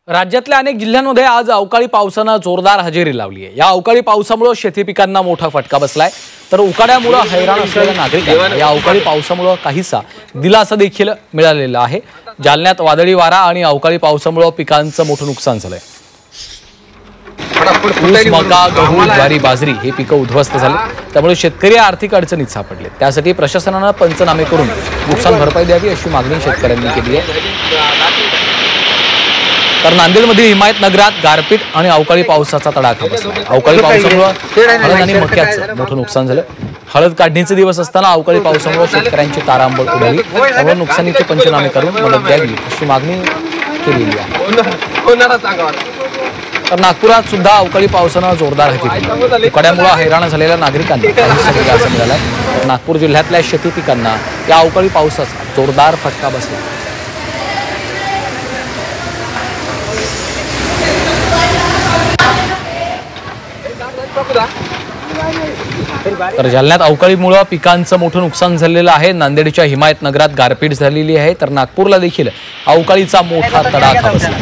राज्यातल्या अनेक जिल्ह्यांमध्ये आज अवकाळी पावसानं जोरदार हजेरी लावली आहे। या अवकाळी पावसामुळे शेती पिकांना मोठा फटका बसलाय, तर उकाड्यामुळे हैराण असलेल्या नागरिकांना या अवकाळी पावसामुळे काहीसा दिलासा देखील मिळालेला आहे। जालन्यात वादळी वारा आणि अवकाळी पावसामुळे पिकांचं मोठं नुकसान झालंय। ऊस, मका, गहू, ज्वारी, बाजरी हे पिकं उद्ध्वस्त झाले, त्यामुळे शेतकरी आर्थिक अडचणीत सापडले। त्यासाठी प्रशासनानं पंचनामे करून नुकसान भरपाई द्यावी अशी मागणी शेतकऱ्यांनी केली आहे। तर नांदेडमधील हिमायतनगरात गारपीट आणि अवकाळी पावसाचा तडाखा बसला। अवकाळी पावसामुळे हळद आणि मक्याचं मोठं नुकसान झालं। हळद काढणीचे दिवस असताना अवकाळी पावसामुळे शेतकऱ्यांची तारांबळ उडाली, त्यामुळे नुकसानीचे पंचनामे करून मदत द्यावी अशी मागणी केलेली आहे। तर नागपुरात सुद्धा अवकाळी पावसानं जोरदार हजेरी उकाड्यामुळे हैराण झालेल्या नागरिकांना काहीसा दिलासा मिळालाय। नागपूर जिल्ह्यातल्या शेती पिकांना या अवकाळी पावसाचा जोरदार फटका बसला। तर जालन्यात अवकाळीमुळे पिकांचं मोठं नुकसान झालेलं आहे। नांदेडच्या हिमायतनगरात गारपीट झालेली आहे, तर नागपूरला देखील अवकाळीचा मोठा तडाखा बसला।